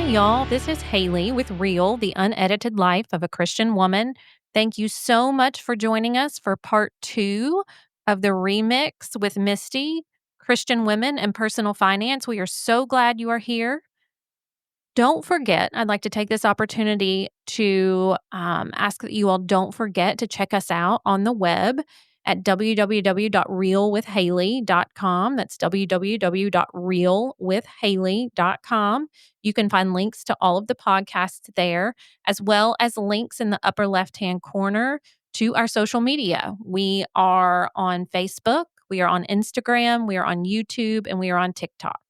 Hey, y'all. This is Haley with Real, the unedited life of a Christian woman. Thank you so much for joining us for part 2 of the remix with Misty, Christian Women and Personal Finance. We are so glad you are here. Don't forget, I'd like to take this opportunity to ask that you all don't forget to check us out on the web at www.realwithhaley.com. That's www.realwithhaley.com. You can find links to all of the podcasts there, as well as links in the upper left-hand corner to our social media. We are on Facebook, we are on Instagram, we are on YouTube, and we are on TikTok.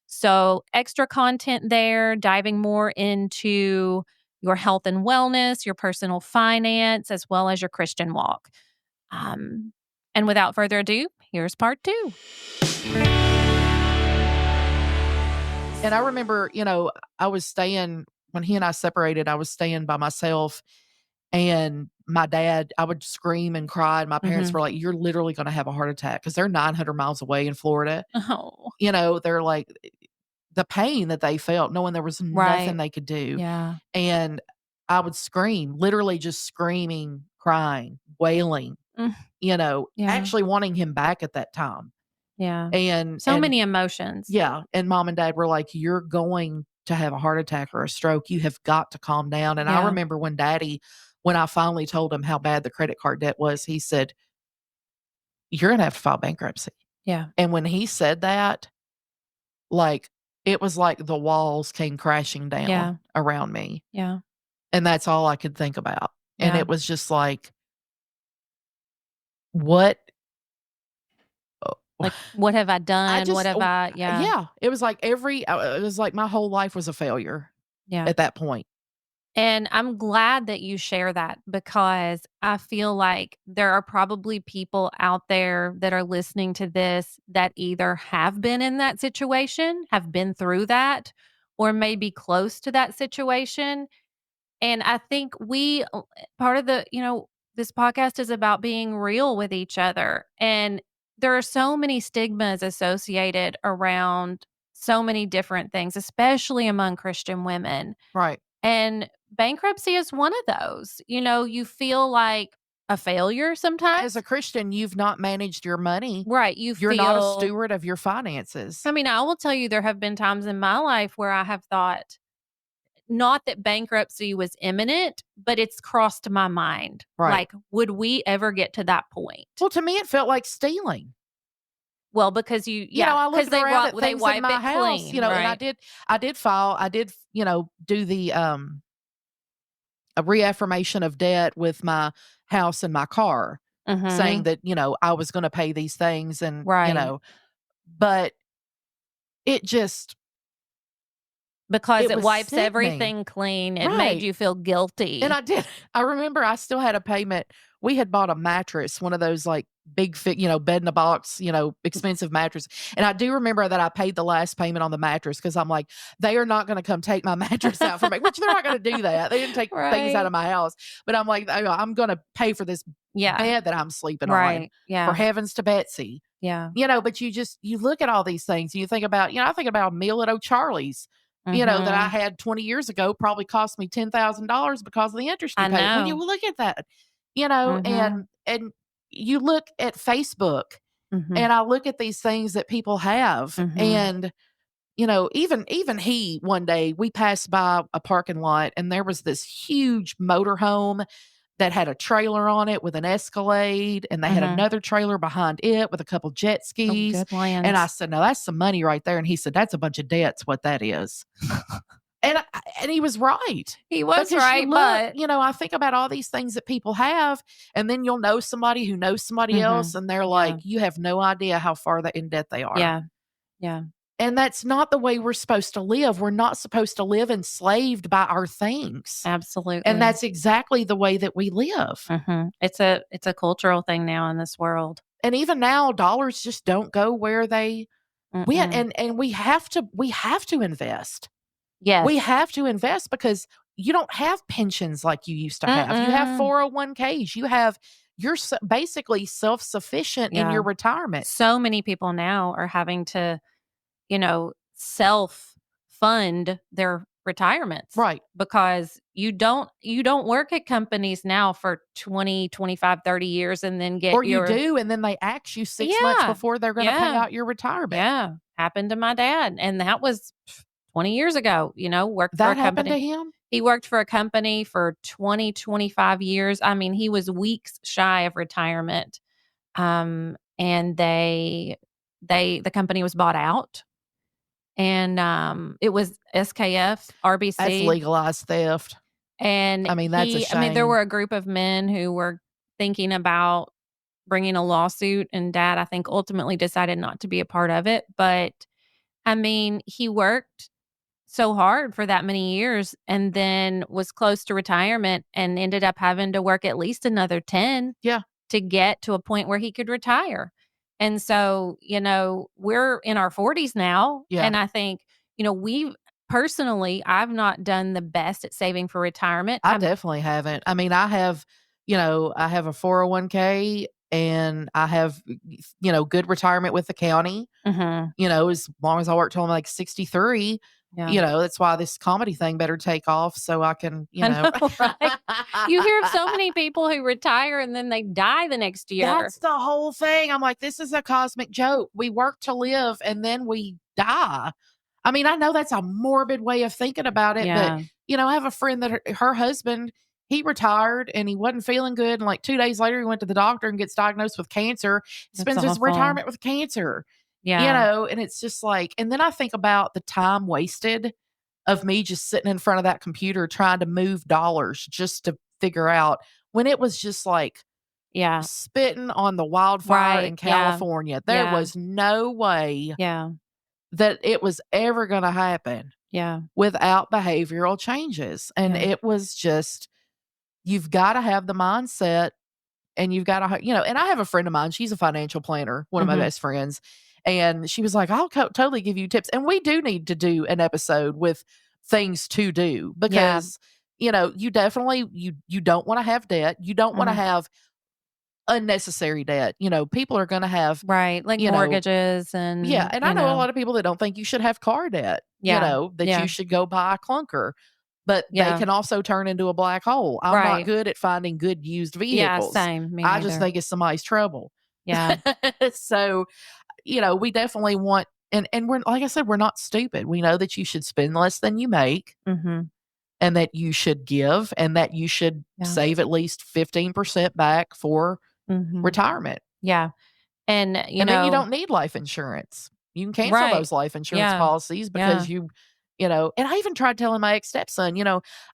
So extra content there, diving more into your health and wellness, your personal finance, as well as your Christian walk. And without further ado, here's part 2. And I remember, I was staying, when he and I separated, I was staying by myself. And my dad, I would scream and cry. And my parents were like, you're literally going to have a heart attack because they're 900 miles away in Florida. Oh. They're like, the pain that they felt, knowing there was nothing they could do. Yeah. And I would scream, literally just screaming, crying, wailing, actually wanting him back at that time. Yeah. And so many emotions. Yeah. And mom and dad were like, you're going to have a heart attack or a stroke. You have got to calm down. And I remember when I finally told him how bad the credit card debt was, he said, you're going to have to file bankruptcy. Yeah. And when he said that, it was like the walls came crashing down around me. Yeah. And that's all I could think about. Yeah. And it was just like, what? Like, what have I done? Yeah. It was like my whole life was a failure at that point. And I'm glad that you share that, because I feel like there are probably people out there that are listening to this that either have been in that situation, have been through that, or may be close to that situation. And I think part of this podcast is about being real with each other. And there are so many stigmas associated around so many different things, especially among Christian women. Right. And bankruptcy is one of those. You feel like a failure sometimes. As a Christian, you've not managed your money. Right. You're not a steward of your finances. I mean, I will tell you, there have been times in my life where I have thought, not that bankruptcy was imminent, but it's crossed my mind. Right. Like, would we ever get to that point? Well, to me, it felt like stealing. Well, because I looked around at things wipe in my it house, clean, and I did do the a reaffirmation of debt with my house and my car, saying that, I was going to pay these things and, but it just, because it wipes everything clean. It made you feel guilty. And I remember I still had a payment. We had bought a mattress, one of those like big fit, bed in a box, expensive mattress. And I do remember that I paid the last payment on the mattress because I'm like, they are not going to come take my mattress out from me, which they're not going to do that. They didn't take things out of my house. But I'm like, I'm going to pay for this bed that I'm sleeping on. Yeah. For heavens to Betsy. Yeah. But you look at all these things and you think about, I think about a meal at O'Charlie's. That I had 20 years ago probably cost me $10,000 because of the interest you paid. When you look at that, and you look at Facebook and I look at these things that people have and, even one day we passed by a parking lot and there was this huge motorhome that had a trailer on it with an Escalade, and they had another trailer behind it with a couple jet skis. Oh, good lands. And I said, "No, that's some money right there." And he said, "That's a bunch of debts. What that is." and he was right. He was because right, but I think about all these things that people have, and then you'll know somebody who knows somebody else, and they're like, "You have no idea how far in debt they are." Yeah, yeah. And that's not the way we're supposed to live. We're not supposed to live enslaved by our things. Absolutely. And that's exactly the way that we live. It's a cultural thing now in this world. And even now, dollars just don't go where they went. And we have to invest. Yes. We have to invest because you don't have pensions like you used to have. You have 401ks. You're basically self-sufficient in your retirement. So many people now are having to self-fund their retirements Right. because you don't work at companies now for 20, 25, 30 years and then get Or you your do, and then they ask you 6 months yeah. before they're gonna pay Yeah. out your retirement. Yeah. Happened to my dad, and that was 20 years ago, worked for a That happened to company. him? He worked for a company for 20, 25 years. I mean, he was weeks shy of retirement. And the company was bought out, and, it was SKF, That's RBC, legalized theft. and I mean, that's a there shame. were a group of men who were thinking about bringing a lawsuit, and dad, I think, ultimately decided not to be a part of it, but, I mean, he worked so hard for that many years and then was close to retirement and ended up having to work at least another 10 Yeah, to get to a point where he could retire. And so, we're in our 40s now. yeah. And I think, I've not done the best at saving for retirement. I definitely haven't. I mean, I have a 401k and I have, good retirement with the county, Mhm. as long as I work till I'm like 63, Yeah. that's why this comedy thing better take off so I can, I know, right? You hear of so many people who retire and then they die the next year. That's the whole thing. I'm like, this is a cosmic joke. We work to live and then we die. I mean, I know that's a morbid way of thinking about it, but Yeah. I have a friend that her husband, he retired and he wasn't feeling good. And like 2 days later, he went to the doctor and gets diagnosed with cancer, That's spends his awful. retirement with cancer, Yeah. and it's just like, and then I think about the time wasted of me just sitting in front of that computer trying to move dollars just to figure out when it was just like, Yeah. spitting on the wildfire Right. in Yeah. California. There Yeah. was no way Yeah. that it was ever gonna happen Yeah. without behavioral changes, and Yeah. it was just you've gotta have the mindset, and you've gotta and I have a friend of mine, she's a financial planner, one of my Mhm. best friends, and she was like, "I'll totally give you tips," and we do need to do an episode with things to do Yeah. because, you definitely you don't wanna have debt, you don't wanna Mhm. have unnecessary debt. People are going to have, Right, like you know, mortgages yeah. and, And I know a lot of people that don't think you should have car debt, yeah. that Yeah. you should go buy a clunker, but they Yeah. can also turn into a black hole. I'm not Right. good at finding good used Yeah, vehicles. same. Me I just neither. think it's somebody's trouble. Yeah. So, we definitely want, and we're, like I said, we're not stupid. We know that you should spend less than you make Mhm. and that you should give and that you should Yeah. save at least 15% back for Mhm. retirement. Yeah. And, And then you don't need life insurance. You can cancel right. those life insurance Yeah. policies Yeah. because and I even tried telling my ex-stepson,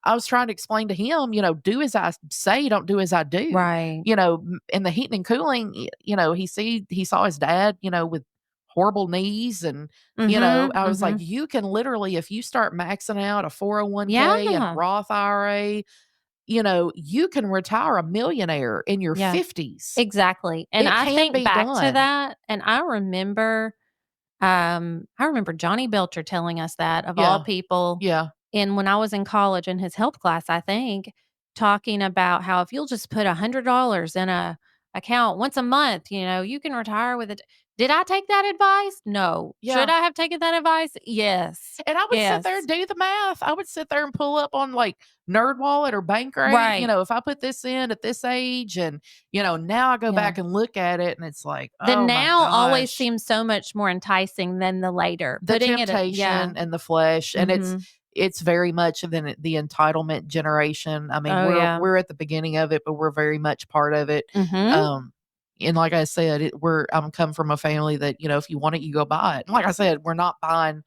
I was trying to explain to him, do as I say, don't do as I do. Right. In the heating and cooling, he saw his dad, with horrible knees and Mhm. I was like, Mhm. you can literally, if you start maxing out a 401k and a Yeah. Roth IRA, you can retire a millionaire in your Yeah. 50s. Exactly. And It I can think be back to done. that, and I remember Johnny Belcher telling us that of all Yeah. people, Yeah. and when I was in college in his health class, I think, talking about how if you'll just put $100 in a account once a month, you can retire with it. Did I take that advice? No. Should Yeah. I have taken that advice? Yes. And I would sit there Yes. and do the math. I would sit there and pull up on like NerdWallet or Bankrate, Right. if I put this in at this age and, now I go Yeah. back and look at it and it's like, The oh my now always gosh, seems so much more enticing than the later. the Putting it yeah. temptation and the flesh. And Mhm. it's very much the entitlement generation. I mean, Oh, yeah. we're at the beginning of it, but we're very much part of it. Mhm. Um, and like I said, I'm come from a family that, if you want it, you go buy it. And like I said, we're not buying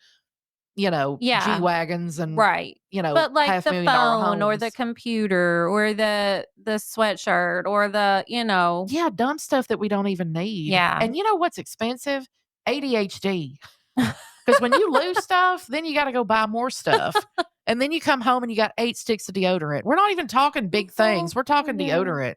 G Yeah. wagons and, Right. But, like, half the $1,000,000 phone or the homes. computer or the sweatshirt or Yeah, dumb stuff that we don't even need. yeah. And you know what's expensive? ADHD. Because when you lose stuff, then you got to go buy more stuff. And then you come home and you got 8 sticks of deodorant. We're not even talking big things. We're talking Yeah. deodorant.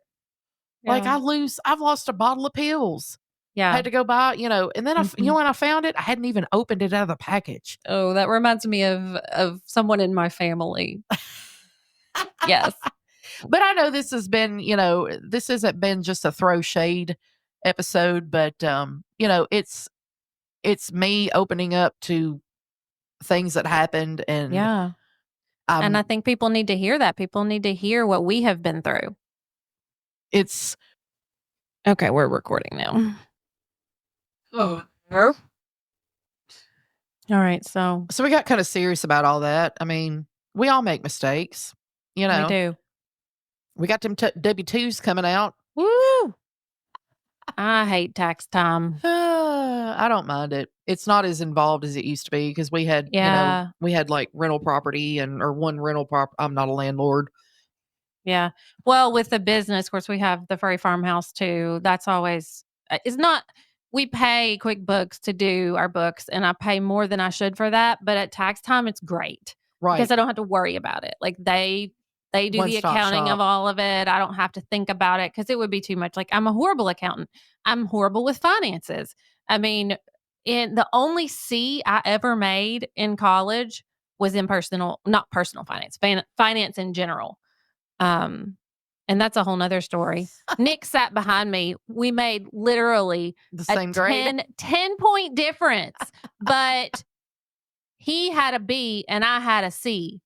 Like Yeah. I've lost a bottle of pills. Yeah. Had to go buy, and then Mhm. when I found it, I hadn't even opened it out of the package. Oh, that reminds me of someone in my family. Yes. But I know this has been, this hasn't been just a throw shade episode, but it's me opening up to things that happened and Yeah. And I I'm think people need to hear that. People need to hear what we have been through. it's Okay, we're recording now. oh. All right, so So we got kind of serious about all that. I mean, we all make mistakes, you we know. do. We got them W-2s coming out. Woo! I hate tax time. I don't mind it. It's not as involved as it used to be because we had, Yeah. we had like rental property or one rental prop. I'm not a landlord. Yeah. Well, with the business, of course, we have the furry farmhouse too. That's always, it's not, we pay QuickBooks to do our books and I pay more than I should for that. But at tax time, it's great because Right. I don't have to worry about it. Like they do One the stop accounting of shop. all of it. I don't have to think about it because it would be too much. Like I'm a horrible accountant. I'm horrible with finances. I mean, in the only C I ever made in college was in not personal finance, finance in general. Um, and that's a whole nother story. Nick sat behind me. We made literally The a same grade. 10 point difference, but he had a B and I had a C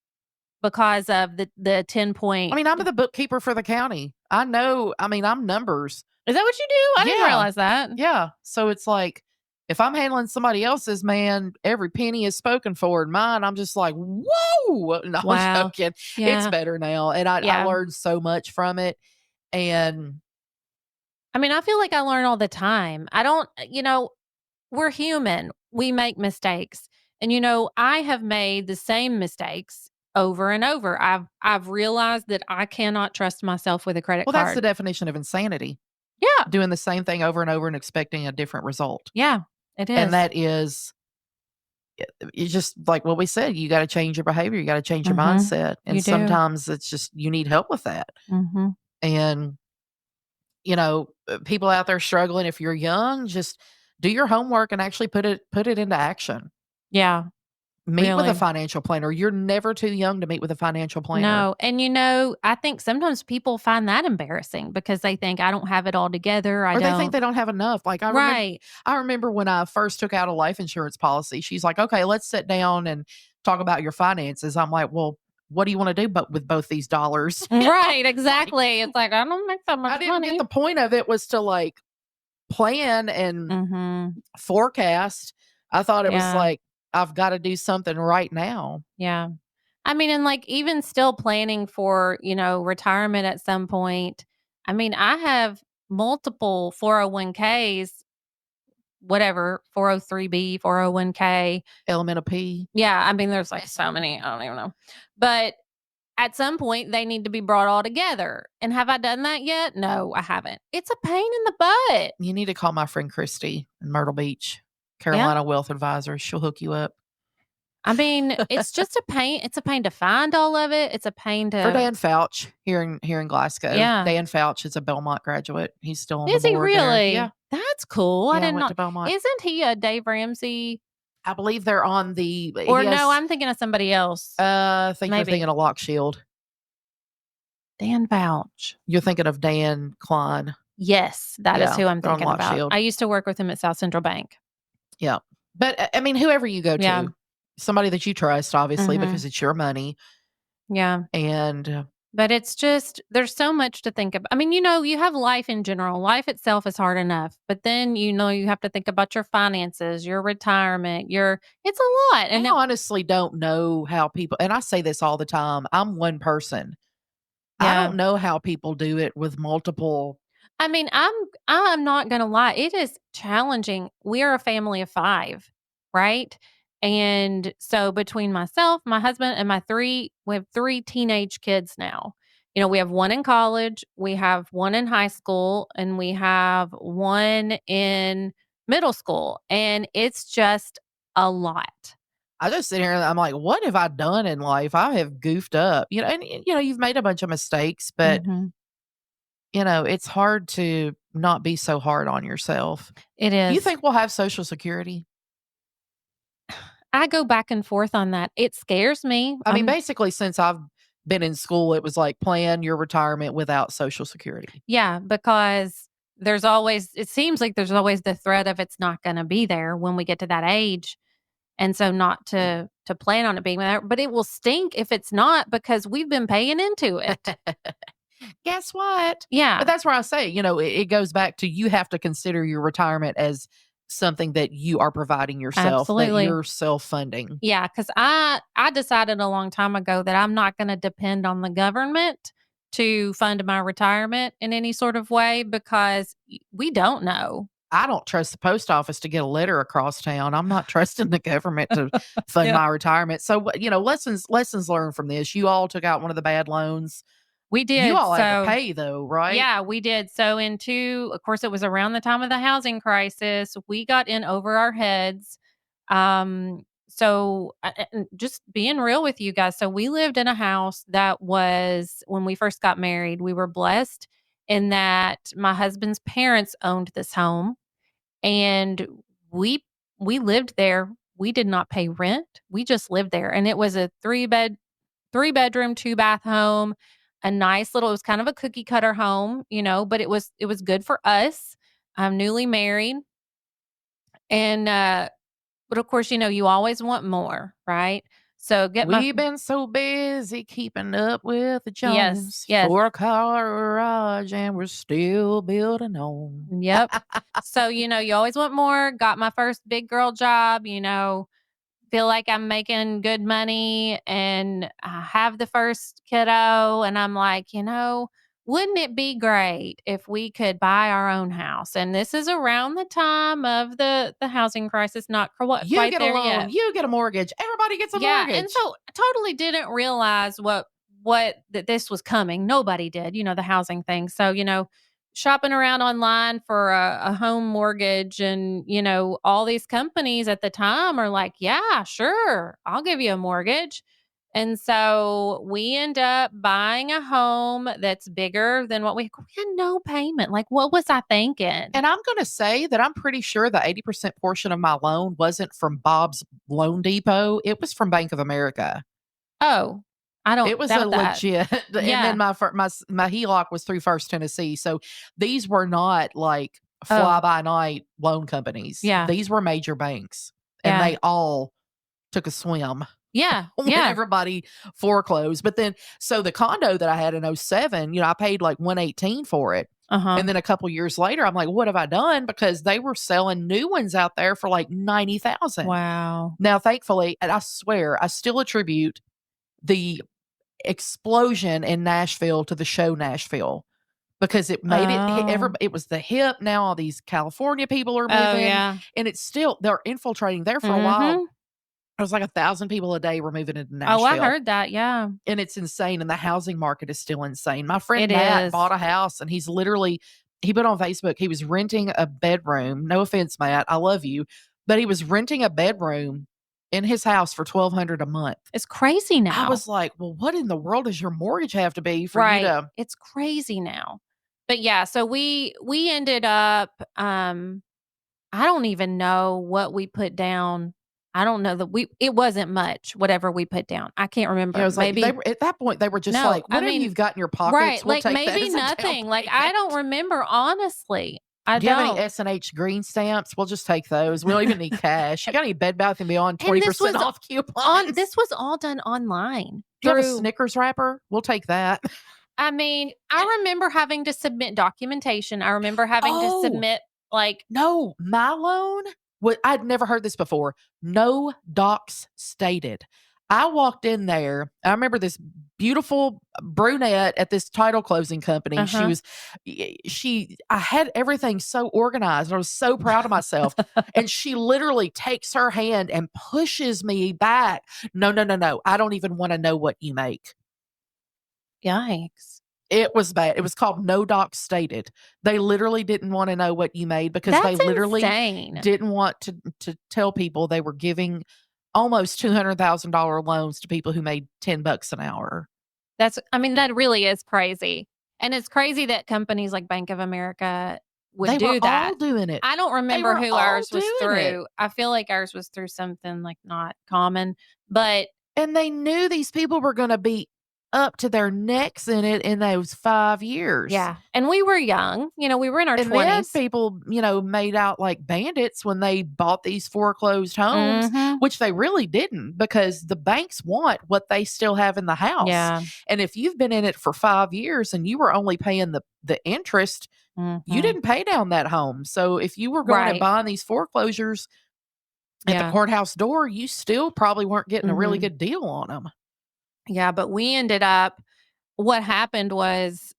because of the 10 I point. mean, I'm the bookkeeper for the county. I know. I mean, I'm numbers. Is that what you do? I didn't Yeah. realize that. Yeah. So it's like, if I'm handling somebody else's, man, every penny is spoken for. In mine, I'm just like, whoa. No, I'm Wow. joking. It's Yeah. better now. And I Yeah. learned so much from it. And I mean, I feel like I learn all the time. I don't, we're human. We make mistakes. And I have made the same mistakes over and over. I've realized that I cannot trust myself with a credit well, that's the card. definition of insanity, Yeah. doing the same thing over and over and expecting a different result. Yeah. It And is. that is, it's just like what we said, you got to change your behavior, you got to change your Mhm. mindset. And You do. sometimes it's just, you need help with that. Mhm. And, people out there struggling, if you're young, just do your homework and actually put it into action. Yeah. Meet with a Really. financial planner. You're never too young to meet with a financial planner. No. And I think sometimes people find that embarrassing because they think I don't have it all together. I Or they think don't. they don't have enough. Like Right. I remember when I first took out a life insurance policy, she's like, "Okay, let's sit down and talk about your finances." I'm like, "Well, what do you want to do but with both these dollars?" Right. Like, Exactly. It's like I don't make that much I didn't get money. the point of it was to like plan and Mhm. forecast. I thought it was Yeah. like, I've got to do something right now. Yeah. I mean, and like even still planning for, retirement at some point. I mean, I have multiple 401ks, whatever, 403b, 401k. Element of P. Yeah, I mean, there's like so many, I don't even know. But at some point they need to be brought all together. And have I done that yet? No, I haven't. It's a pain in the butt. You need to call my friend Christy in Myrtle Beach, Yeah. Carolina Wealth Advisor. She'll hook you up. I mean, it's just a pain. It's a pain to find all of it. It's a pain For to, Dan Fouch here in Glasgow. yeah. Dan Fouch is a Belmont graduate. He's still on the Is he board there. Yeah. really? That's cool. I Yeah, I did went not. to Belmont. Isn't he a Dave Ramsey? I believe they're on the Or no, yes. I'm thinking of somebody else. I think you're Maybe. thinking of Lock Shield. Dan Vouch. You're thinking of Dan Klein. Yes, that is Yeah, who I'm they're on thinking Lock about. Shield. I used to work with him at South Central Bank. Yeah. But I mean, whoever you go Yeah. to, somebody that you trust, obviously, Mhm. because it's your money. Yeah. And But it's just, there's so much to think about. I mean, you have life in general. Life itself is hard enough, but then, you have to think about your finances, your retirement, it's a lot. And I honestly don't know how people, and I say this all the time, I'm one person. I yeah. don't know how people do it with multiple. I mean, I'm not going to lie. It is challenging. We are a family of 5, right? And so between myself, my husband, and we have 3 teenage kids now. We have one in college, we have one in high school, and we have one in middle school. And it's just a lot. I just sit here and I'm like, what have I done in life? I have goofed up, and you've made a bunch of mistakes, but Mhm. it's hard to not be so hard on yourself. It Do you is. think we'll have Social Security? I go back and forth on that. It scares me. I mean, basically, since I've been in school, it was like plan your retirement without Social Security. Yeah, because it seems like there's always the threat of it's not going to be there when we get to that age. And so not to to plan on it being there, but it will stink if it's not because we've been paying into it. Guess what? But Yeah, that's where I say, it goes back to you have to consider your retirement as something that you are providing yourself, that absolutely. you're self-funding. Yeah, because I decided a long time ago that I'm not gonna depend on the government to fund my retirement in any sort of way because we don't know. I don't trust the post office to get a letter across town. I'm not trusting the government to fund Yeah. my retirement. So, lessons learned from this. You all took out one of the bad loans. We You did, all had to so pay though, right? yeah, we did. So of course, it was around the time of the housing crisis. We got in over our heads. And just being real with you guys. So we lived in a house that was when we first got married, we were blessed in that my husband's parents owned this home and we we lived there. We did not pay rent. We just lived there and it was a 3-bedroom, 2-bath home, a nice little it was kind of a cookie cutter home, but it was good for us. I'm newly married and, but of course, you always want more, right? So get my We've been so busy keeping up with the yes, Jones. yes, 4-car garage, and we're still building on. yep. So, you always want more. Got my first big girl job, feel like I'm making good money and I have the first kiddo and I'm like, wouldn't it be great if we could buy our own house? And this is around the time of the housing crisis, not You quite get a there loan, yet. you get a mortgage. Everybody gets a Yeah, and mortgage. so I totally didn't realize what that this was coming. Nobody did, the housing thing. So, shopping around online for a home mortgage and, all these companies at the time are like, "Yeah, sure. I'll give you a mortgage." And so we end up buying a home that's bigger than we had no payment. Like, what was I thinking? And I'm gonna say that I'm pretty sure the 80% portion of my loan wasn't from Bob's Loan Depot, it was from Bank of America. Oh, I don't It was a doubt that. legit and then Yeah. my HELOC was through First Tennessee, so these were not, like, Oh, fly-by-night loan companies. yeah. These were major banks, and Yeah. they all took a swim Yeah, when yeah, everybody foreclosed. But then so the condo that I had in '07, I paid like 118 for it. uh-huh. And then a couple years later, I'm like, what have I done? Because they were selling new ones out there for like 90,000. Wow. Now, thankfully, and I swear, I still attribute the explosion in Nashville to the show Nashville because it made Oh. it was the hip. Now all these California people are Oh, moving yeah. and they're infiltrating there for a while. Mhm. It was like 1,000 people a day were moving into Oh, I Nashville. heard that, yeah. And it's insane, and the housing market is still insane. My friend It Matt is. bought a house, and he put on Facebook, he was renting a bedroom. No offense, Matt, I love you, but he was renting a bedroom in his house for 1,200 a month. It's crazy I now. was like, "Well, what in the world does your mortgage have to be for you Right. to?" It's crazy now. But, yeah, so we ended up, I don't even know what we put down. I don't know that it wasn't much, whatever we put down. I can't Yeah, remember. it was like they Maybe were at that point, they were just no, like, I "Whatever mean you've got in your pockets, right, we'll like, take that maybe as a down nothing. Like, I payment." don't remember, honestly. I "Do you have any don't. S&H green stamps? We'll just take those. We don't even need cash. You got any Bed Bath& and Beyond And 20% off coupons? this was all done online Do you have a through Snickers wrapper? We'll take that." I mean, I remember having to submit documentation. I remember having to Oh, submit, like no, my loan I'd never heard this before. No docs stated. I walked in there. I remember this beautiful brunette at this title closing company. uh-huh. I had everything so organized. I was so proud of myself. And she literally takes her hand and pushes me back. No, no, no, no. I don't even want to know what you make. Yikes. It was bad. It was called No Doc Stated. They literally didn't wanna know what you made because they That's literally insane. didn't want to tell people they were giving almost $200,000 loans to people who made 10 bucks an hour. I mean, that really is crazy. And it's crazy that companies like Bank of America would They were do that. all doing it. I don't They remember were who all ours was doing it. through. I feel like ours was through something like not common, but And they knew these people were gonna be up to their necks in it in those 5 years. Yeah, and we were young, we were in our And then 20s. people, made out like bandits when they bought these foreclosed homes, Mhm. which they really didn't because the banks want what they still have in the house. Yeah. And if you've been in it for 5 years and you were only paying the interest, you Mhm. didn't pay down that home. So if you were going and Right. buying these foreclosures at the Yeah. courthouse door, you still probably weren't getting a really Mhm. good deal on them. Yeah, but we ended up what happened was,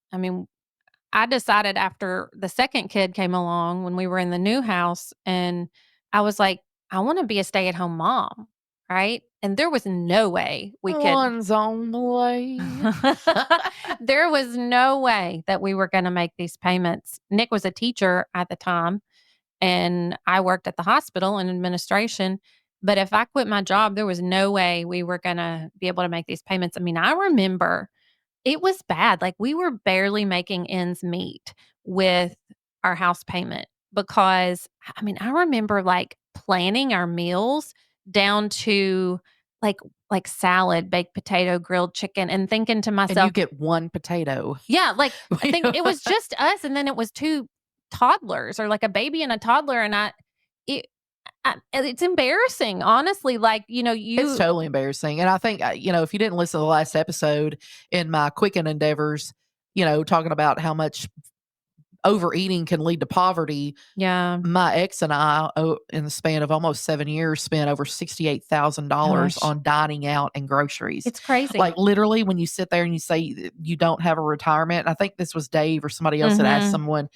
I decided after the second kid came along when we were in the new house, and I was like, "I wanna be a stay-at-home mom," right? And there was no way we could One's on the way. there was no way that we were gonna make these payments. Nick was a teacher at the time, and I worked at the hospital in administration, but if I quit my job, there was no way we were gonna be able to make these payments. I remember it was bad, like, we were barely making ends meet with our house payment because, I remember, like, planning our meals down to, like salad, baked potato, grilled chicken, and thinking to And you myself get one potato. yeah, like, I think it was just us, and then it was 2 toddlers or, like, a baby and a toddler, and it it's embarrassing, honestly, like, It's you totally embarrassing, and I think, if you didn't listen to the last episode in my Quicken endeavors, talking about how much overeating can lead to poverty, yeah, my ex and I, in the span of almost 7 years, spent over $68,000 gosh, on dining out and groceries. it's crazy. Like, literally, when you sit there and you say you don't have a retirement, I think this was Dave or somebody else that asked Mhm. someone,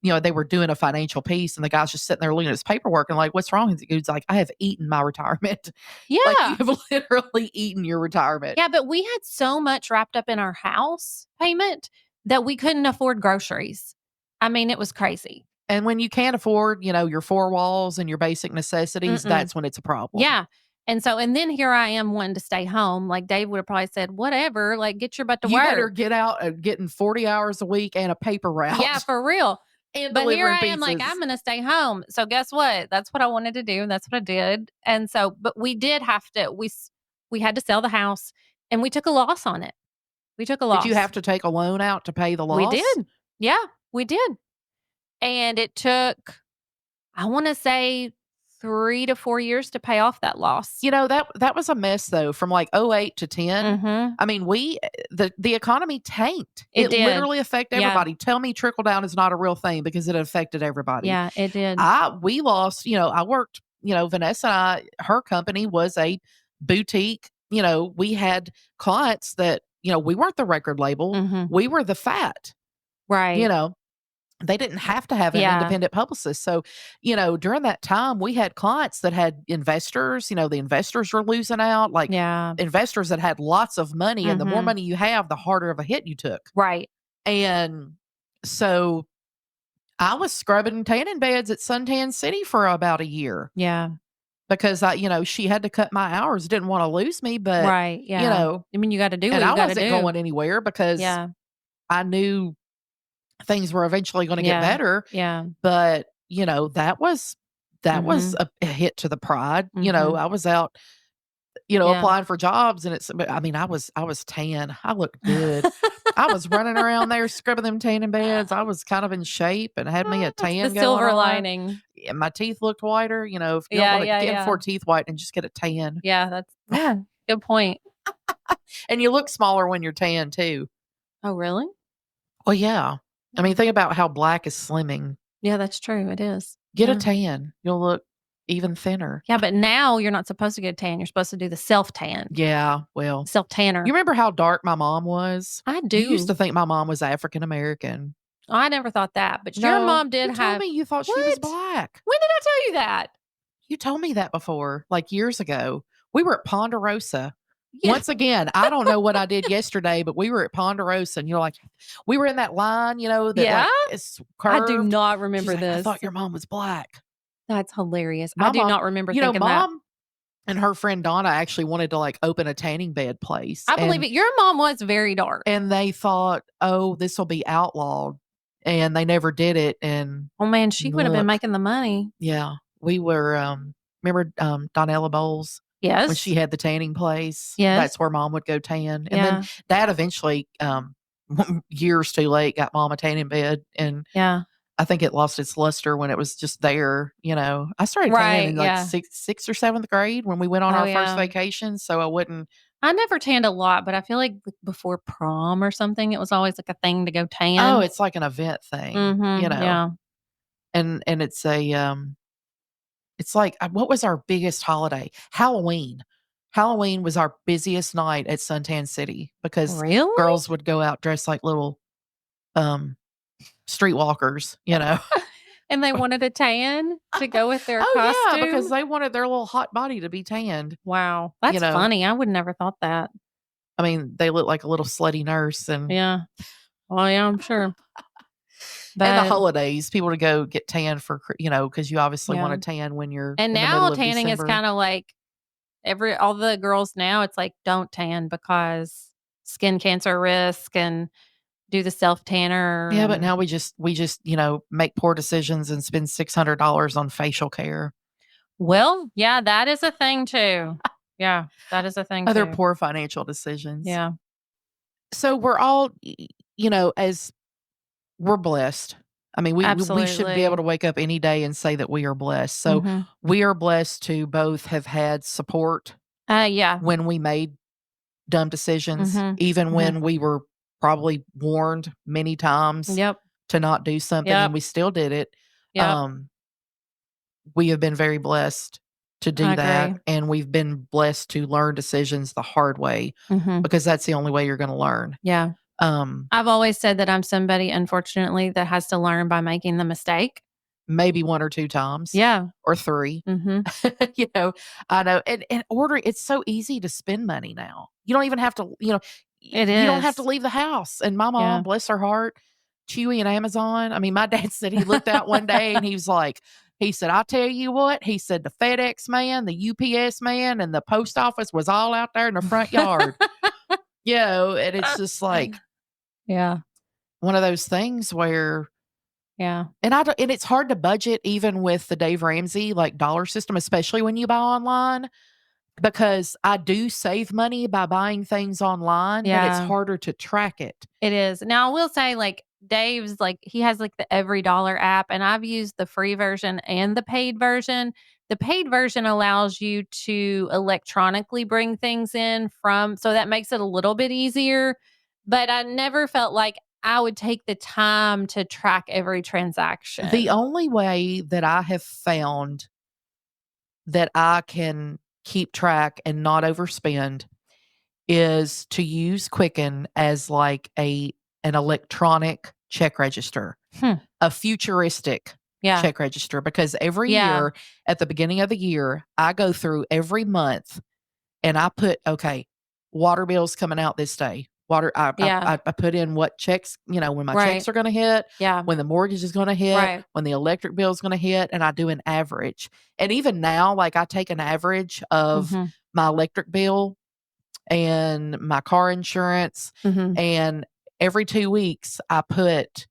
they were doing a financial piece, and the guy's just sitting there looking at his paperwork and like, "What's wrong?" He's like, "I have eaten my retirement." Like, you Yeah. have literally eaten your retirement. Yeah, but we had so much wrapped up in our house payment that we couldn't afford groceries. It was crazy. And when you can't afford, your 4 walls and your basic necessities, Mm-mm. that's when it's a problem. Yeah. And then here I am wanting to stay home. Like Dave would have probably said, whatever, like get your butt to You better work. get out getting 40 hours a week and a paper Yeah, route for real. and But here delivering I am like, pizzas. I'm going to stay home. So guess what? That's what I wanted to do. And that's what I did. And so, but we did have to, we had to sell the house and we took a loss on it. We took a Did you loss. have to take a loan out to pay the We loss? did. Yeah, we did. And it took, I wanna say 3 to 4 years to pay off that loss. That was a mess though from like '08 to 10. Mhm. I mean, the economy tanked. It It did. literally affected Yeah. everybody. Tell me trickle down is not a real thing because it affected everybody. Yeah, it did. We lost, I worked, Vanessa and her company was a boutique, we had clients that, we weren't the record label. Mhm. We were the fat, you Right. know. They didn't have to have an Yeah. independent publicist. So, during that time, we had clients that had investors, the investors were losing out, like Yeah. investors that had lots of money. And the more Mhm. money you have, the harder of a hit you took. Right. And so I was scrubbing tanning beds at Suntan City for about a year Yeah. because she had to cut my hours, didn't want to lose me, but, Right, you yeah. know, You gotta do and what I you gotta wasn't do. going anywhere because Yeah. I knew things were eventually going to get Yeah. better. Yeah. But, that was Mhm. a hit to the pride. Mhm. I was out, Yeah. applying for jobs and but I mean, I was tan. I looked good. I was running around there scrubbing them tanning beds. I was kind of in shape and had me a It's the tan going silver on. lining. Yeah, my teeth looked whiter. If you don't Yeah, want to yeah, get yeah. for teeth whitening, just get a tan. Yeah, yeah, good point. And you look smaller when you're tan too. Oh, really? Well, yeah. I mean, think about how black is slimming. Yeah, that's true, it is. Get a Yeah. tan. You'll look even thinner. Yeah, but now you're not supposed to get a tan, you're supposed to do the self-tan, Yeah, well, self-tanner. you remember how dark my mom was? I You used to do. think my mom was African American. I never thought that, but your No, mom did you told have me you thought she was what? black. When did I tell you that? You told me that before, like years ago. We were at Ponderosa. Yeah. Once again, I don't know what I did yesterday, but we were at Ponderosa and you're like, we were in that line, that Yeah? like is I do curved. not She's remember like, I this. thought your mom was black. That's hilarious. I My do mom, not remember thinking that. mom and her friend Donna actually wanted to like open a tanning bed place. I believe it. Your mom was very dark. And they thought, "Oh, this will be outlawed," and they never did it, and Oh, man, she would have been look, making the money. yeah, we were, remember, Donella Bowles? when Yes. she had the tanning place. Yes. That's where mom would go tan. And then Yeah. dad eventually, years too late, got mom a tanning bed. And Yeah. I think it lost its luster when it was just there. I started tanning Right, in like yeah. sixth or seventh grade when we went on Oh, our first yeah. vacation. So I wouldn't. I never tanned a lot, but I feel like before prom or something, it was always, like, a thing to go Oh, tan. it's like an event thing, Mhm, yeah. and it's like, what was our biggest holiday? Halloween. Halloween was our busiest night at Suntan City because Really? girls would go out dressed like little, um, streetwalkers. And they wanted a tan to go with their Oh, yeah, because costume? they wanted their little hot body to be tanned, Wow, you that's know? funny, I would never thought that. I mean, they look like a little slutty nurse Yeah. Well, yeah, I'm sure. and the But holidays, people to go get tan because you obviously yeah. wanna tan when you're And in the now middle of tanning is December. kinda like all the girls now, it's like, "Don't tan because skin cancer risk and do the self tanner," Yeah, but and now we just make poor decisions and spend $600 on facial care. well, yeah, that is a thing too. Yeah, that is a thing Other too. poor financial decisions. Yeah, So we're all, as we're blessed. I mean, we should be able absolutely. to wake up any day and say that we are blessed. So Mhm. we are blessed to both have had support Yeah. when we made dumb decisions, Mhm. even Mhm. when we were probably warned many times Yep. to not do something and Yep. we still did it. Yep. Um, we have been very blessed to I do agree. that, and we've been blessed to learn decisions the hard way Mhm. because that's the only way you're gonna learn. Yeah. Um, I've always said that I'm somebody, unfortunately, that has to learn by making the mistake. maybe 1 or 2 times Yeah. or 3. Mhm. You know, I know, and ordering it's so easy to spend money now. You don't even have to, It you don't have to is. leave the house, and my mom, Yeah. bless her heart, Chewy and Amazon. I mean, my dad said he looked out one day and he was like, he said, "I tell you what," he said, "the FedEx man, the UPS man, and the post office was all out there in the front yard." And it's just like Yeah. one of those things where Yeah. and I don't and it's hard to budget even with the Dave Ramsey, like, dollar system, especially when you buy online, because I do save money by buying things online, but it's Yeah. harder to track it. It is. Now, I will say, like, Dave's, like, he has, like, the Every Dollar app, and I've used the free version and the paid version. The paid version allows you to electronically bring things in so that makes it a little bit easier, but I never felt like I would take the time to track every The transaction. only way that I have found that I can keep track and not overspend is to use Quicken as like an electronic check register, Hmm. a futuristic Yeah. check register, because every Yeah. year at the beginning of the year, I go through every month and I put, okay, water bills coming out this day. Water, Yeah. I put in what checks, when my checks Right. are going to hit, Yeah. when the mortgage is going to hit, Right. when the electric bill is going to hit, and I do an average. And even now, like I take an average of Mhm. my electric bill and my car insurance, Mhm. and every 2 weeks I put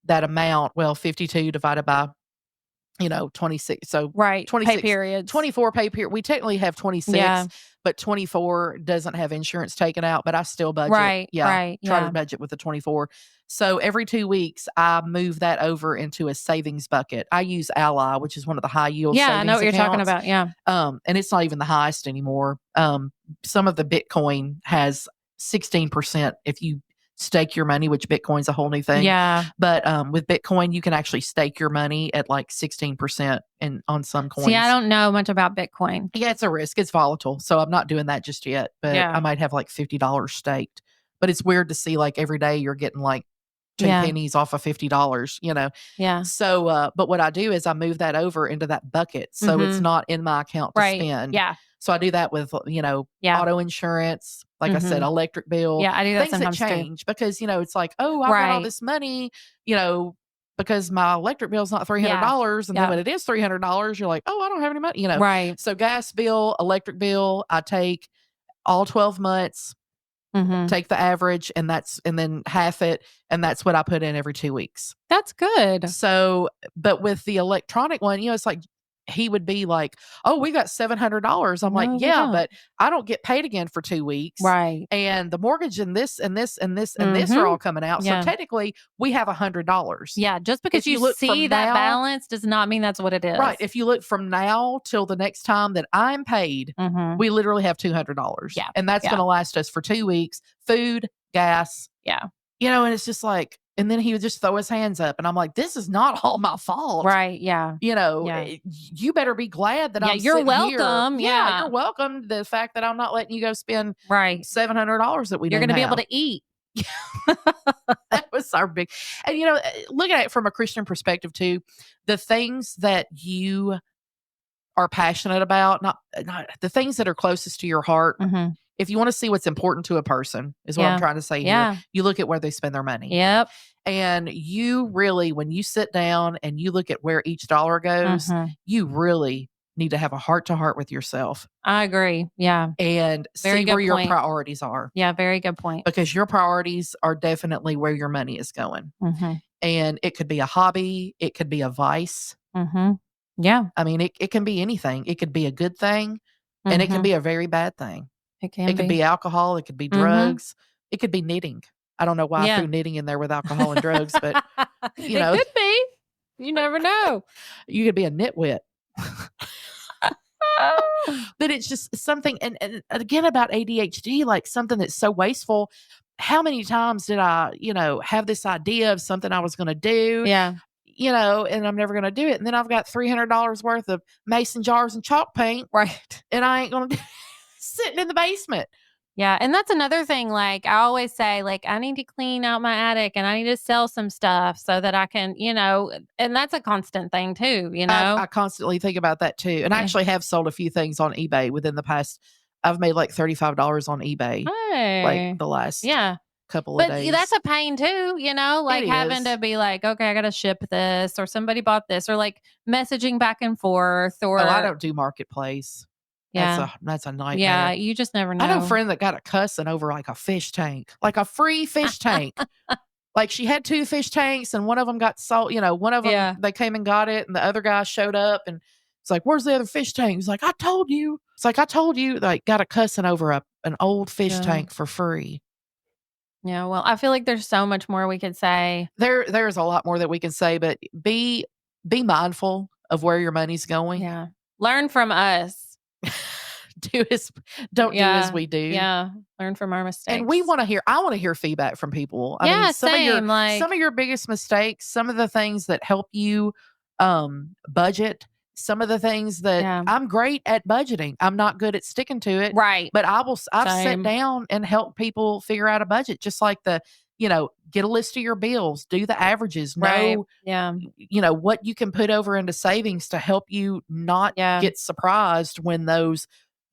that amount, well, 52 divided by 26. So Right. Pay 26, periods. 24 pay period. We technically have 26, Yeah. but 24 doesn't have insurance taken out, but I still budget. Right. Yeah. Right. Try to Yeah. budget with the 24. So every 2 weeks, I move that over into a savings bucket. I use Ally, which is one of the high yield Yeah, I know savings what you're talking accounts. about. Yeah. And it's not even the highest anymore. Some of the Bitcoin has 16% if you stake your money, which Bitcoin's a whole new thing. Yeah. But with Bitcoin, you can actually stake your money at like 16% on some See, I coins. don't know much about Bitcoin. Yeah, it's a risk. It's volatile. So I'm not doing that just yet, but I Yeah. might have like $50 staked. But it's weird to see like every day you're getting like two Yeah. pennies off of $50. Yeah. So, but what I do is I move that over into that bucket. So it's Mhm. not in my account to Right. spend. Yeah. So I do that with, Yeah. auto insurance, like I said, Mhm. electric bill, Yeah, I do that things that sometimes too. change because, it's like, oh, I've got all Right. this money, you know, because my electric bill is not Yeah. $300. And then Yeah. when it is $300, you're like, oh, I don't have any money. Right. So gas bill, electric bill, I take all 12 months, Mhm. take the average, and then half it. And that's what I put in every 2 weeks. That's good. So, but with the electronic one, it's like he would be like, "Oh, we got $700." I'm like, No, we "Yeah, don't. but I don't get paid again for 2 weeks, Right. and the mortgage and this and this and this and this are Mhm. all coming out. So Yeah. technically, we have $100." Yeah, just because If you you look see from that now balance does not mean that's what it right, is. if you look from now till the next time that I'm paid, Mhm. we literally have $200, Yeah. and that's Yeah. gonna last us for 2 weeks, food, gas, Yeah. and it's just like and then he would just throw his hands up, and I'm like, "This is not all my fault." Right. Yeah. Yeah. You better be glad that Yeah, I'm you're sitting here. welcome. Yeah, Yeah. you're welcome. The fact that I'm not letting you go spend Right. $700 that we You're didn't gonna be able have. to eat. That was our big and, looking at it from a Christian perspective too, the things that you are passionate about, not the things that are closest to your heart. Mhm. If you wanna see what's important to a person, is what I'm Yeah. trying to say here, Yeah. you look at where they spend their money. Yep. And you really, when you sit down and you look at where each dollar goes, Mhm. you really need to have a heart to heart with yourself I agree. Yeah. and Very see where good your point. priorities are Yeah, very good point. because your priorities are definitely where your money is going. Mhm. And it could be a hobby, it could be a vice. Mhm. Yeah. I mean, it can be anything. It could be a good thing and it can Mhm. be a very bad thing. It It can could be. be alcohol, it could be Mhm. drugs, it could be knitting. I don't know why I Yeah. threw knitting in there with alcohol and drugs, but you It know, could be. You never know. you could be a nitwit. But it's just something and again about ADHD, like something that's so wasteful. How many times did I, have this idea of something I was gonna do, Yeah. and I'm never gonna do it. And then I've got $300 worth of mason jars and chalk paint, Right. and I ain't gonna do sitting in the basement. Yeah, and that's another thing, like, I always say, like, I need to clean out my attic and I need to sell some stuff so that I can, and that's a constant thing too, you know? I constantly think about that too, and I Yeah. actually have sold a few things on eBay within the past I've made like $35 on eBay, like, Hey. the last Yeah. couple of But that's days. a pain too, It like having is. to be like, "Okay, I gotta ship this," or somebody bought this, or like messaging back and forth, Oh, I or don't do marketplace. yeah. That's a Yeah, nightmare. you just never I know a know. friend that got a cussing over, like, a fish tank, like a free fish tank. Like, she had 2 fish tanks, and one of them got sold one of them Yeah. they came and got it, and the other guy showed up, and it's like, "Where's the other fish tank?" He's like, "I told you." It's like, "I told you." Like, got a cussing over an old fish Yeah. tank for free. Yeah, well, I feel like there's so much more we could say. There's a lot more that we can say, but be mindful of where your money's going. Yeah. Learn from us. Do as don't do as Yeah. we do. Yeah. Learn from our And we mistakes. wanna hear I wanna hear feedback from people. I mean, Yeah, same, some like of your biggest mistakes, some of the things that help you, budget, some of the things that yeah. I'm great at budgeting. I'm not good at sticking to it, Right. but I've sat Same. down and helped people figure out a budget, just like get a list of your bills, do the averages, Right. know, Yeah. what you can put over into savings to help you not Yeah. get surprised when those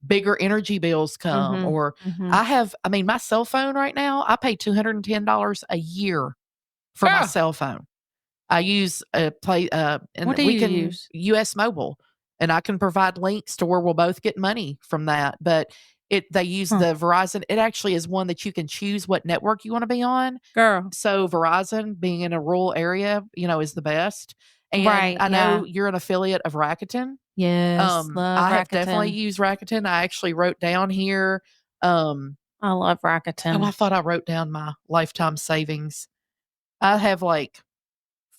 bigger energy bills come Mhm. or Mhm. my cell phone right now, I pay $210 a year for my Yeah. cell phone. I use and What do we you can use? US Mobile, and I can provide links to where we'll both get money from that, but they use Huh. the Verizon it actually is one that you can choose what network you wanna be on. Girl. So Verizon, being in a rural area, is the best, and Right. I know Yeah. you're an affiliate of Rakuten. Yes. Love I have definitely Rakuten. used Rakuten. I actually wrote down here, um I love I Rakuten. thought I wrote down my lifetime savings. I have, like,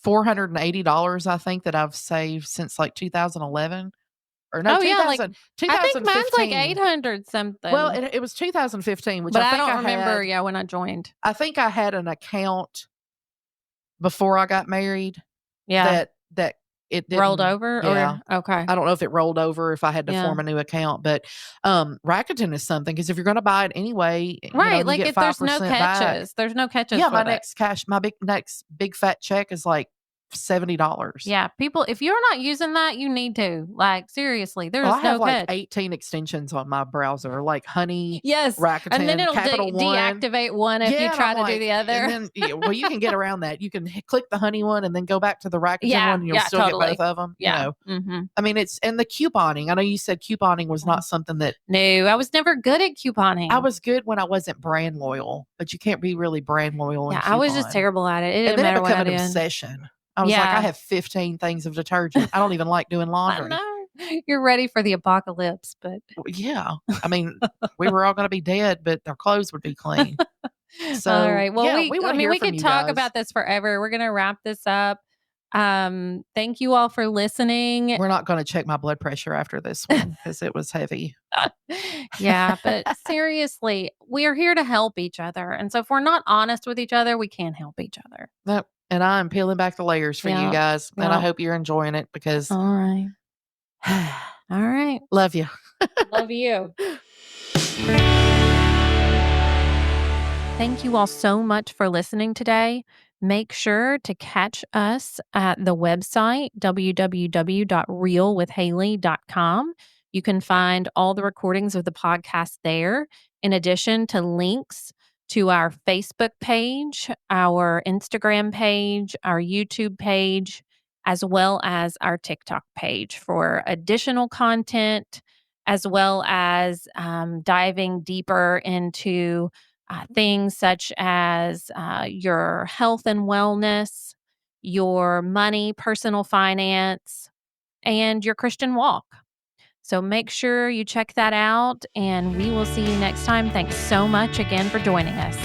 $480, I think, that I've saved since, like, 2011 or no, Oh, yeah, like, I think mine's like 2015. 800 Well, something, it was 2015, which but I don't remember, yeah, when I joined. I think I had an account before I got married Yeah. that it Rolled didn't over yeah. or okay. I don't know if it rolled over, if I had to Yeah. form a new account, but, Rakuten is something because if you're gonna buy it anyway, Right, and you like, get if there's no 5% back. catches, there's no catches Yeah, with it. my next big fat check is like $70. Yeah, people, if you're not using that, you need to. Like, seriously, Well, I there's have no like catch. 18 extensions on my browser, like Honey, Yes, and then Rakuten, it'll Capital One. deactivate one if you Yeah, and I'm try to do like the and other. then well, you can get around that. You can click the Honey one and then go back to the Rakuten one, Yeah, and you'll yeah, still get both totally. of them. Yeah, mhm. I mean, it's and the couponing. I know you said couponing was Yeah. not something that No, I was never good at I couponing. was good when I wasn't brand loyal, but you can't be really brand loyal in Yeah, I was just coupon. terrible at it. It And didn't then it matter what became I an did. obsession. I was like, I Yeah. have 15 things of detergent. I don't even like doing I laundry. know. You're ready for the apocalypse, but Yeah. I mean, we were all gonna be dead, but our clothes would be clean. all So, right. Well, yeah, we I wanna mean, hear we from could you talk guys. about this forever. We're going to wrap this up. Thank you all for listening. We're not gonna check my blood pressure after this one because it was heavy. Yeah, but seriously, we are here to help each other. And so if we're not honest with each other, we can't help each other. Nope, and I'm peeling back the layers for you Yeah. guys, and I Yeah. hope you're enjoying it because All right. All right. love you. Love you. Thank you all so much for listening today. Make sure to catch us at the website, www.realwithhaley.com. You can find all the recordings of the podcast there, in addition to links to our Facebook page, our Instagram page, our YouTube page, as well as our TikTok page for additional content, as well as diving deeper into things such as your health and wellness, your money, personal finance, and your Christian walk. So make sure you check that out, and we will see you next time. Thanks so much again for joining us.